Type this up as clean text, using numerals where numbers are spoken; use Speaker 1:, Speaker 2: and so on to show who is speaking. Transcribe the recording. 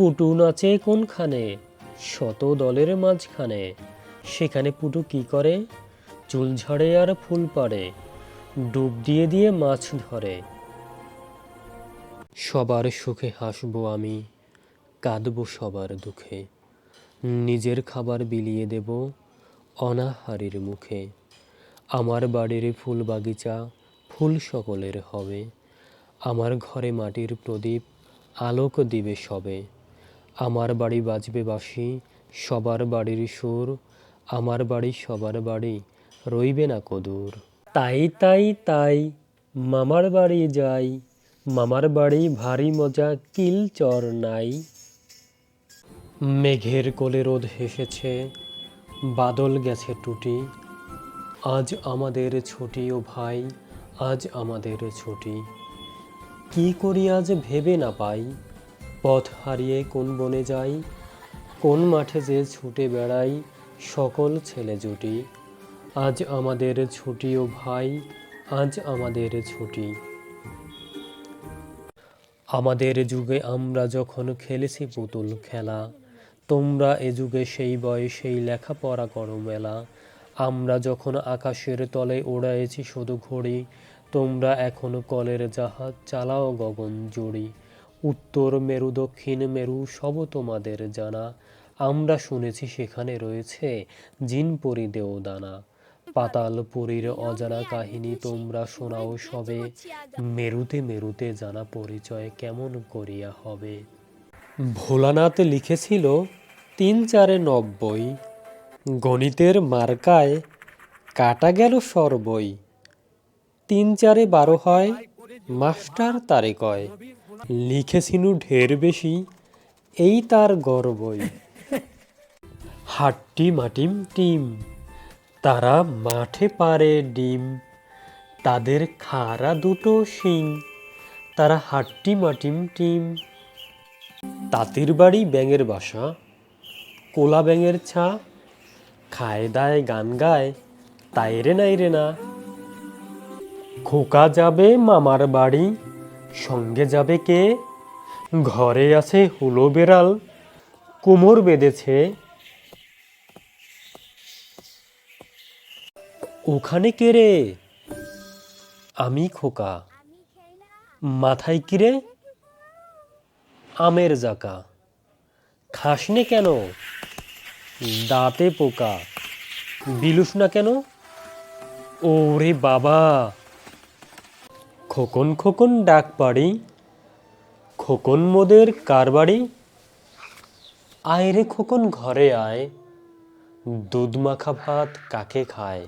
Speaker 1: পুটু নাচে কোনখানে? শত দলের মাঝখানে। সেখানে পুটু কি করে? চুল ঝাড়ে আর ফুল পাড়ে, ডুব দিয়ে দিয়ে মাছ ধরে। সবার সুখে হাসবো আমি, কাঁদবো সবার দুঃখে। নিজের খাবার বিলিয়ে দেব অনাহারীর মুখে। আমার বাড়ির ফুল বাগিচা ফুল সকলের হবে। আমার ঘরে মাটির প্রদীপ আলোক দিবে সবে। আমার বাড়ি বাজবে বাঁশি, সবার বাড়ির সুর। আমার বাড়ি সবার বাড়ি, রইবে না কদূর। তাই তাই তাই মামার বাড়ি যাই, মামার বাড়ি ভারী মজা কিল চর নাই। মেঘের কোলে রোদ হেসেছে, বাদল গেছে টুটি। আজ আমাদের ছুটি ও ভাই, আজ আমাদের ছুটি। কি করি আজ ভেবে না পাই, পথ হারিয়ে কোন বনে যাই। কোন মাঠে যে ছুটে বেড়াই সকল ছেলে জুটি। আজ আমাদের ছুটি ও ভাই, আজ আমাদের ছুটি। আমাদের যুগে আমরা যখন খেলেছি পুতুল খেলা, তোমরা এ যুগে সেই বয়সেই লেখাপড়া করো মেলা। আমরা যখন আকাশের তলে ওড়াইছি শুধু ঘড়ি, তোমরা এখন কলের জাহাজ চালাও গগন জুড়ি। উত্তর মেরু দক্ষিণ মেরু সব তোমাদের জানা, আমরা শুনেছি সেখানে রয়েছে জিনপরি দেওদানা। পাতালপুরীর অজানা কাহিনী তোমরা শোনাও সবে, মেরুতে মেরুতে জানা পরিচয় কেমন করিয়া হবে। ভোলানাথ লিখেছিল ৩-৪-৯০, গণিতের মার্কায় কাটা গেল সরবই। ৩-৪-১২ হয়, মাস্টার তারে কয়, লিখেছিনু ঢের বেশি, এই তার গর্বই। হাট্টি মাটিম টিম, তারা মাঠে পারে ডিম, তাদের খাড়া দুটো শিং, তারা হাট্টি মাটিম টিম। তাঁতির বাড়ি ব্যাঙের বাসা, কোলা ব্যাঙের ছা, খায় দায় গান গায়, তাই রে নাই রে না। খোকা যাবে মামার বাড়ি, সঙ্গে যাবে কে? ঘরে আছে হুলো বেড়াল, কোমর বেঁধেছে। ওখানে কে রে? আমি খোকা। মাথায় কি রে? আমের জাকা। খাসনে কেন? দাঁতে পোকা। বিলুস না কেন? ওরে বাবা। খোকন খোকন ডাক পাড়ি, খোকন মোদের কার বাড়ি? আয় রে খোকন ঘরে আয়, দুধ মাখা ভাত কাকে খায়?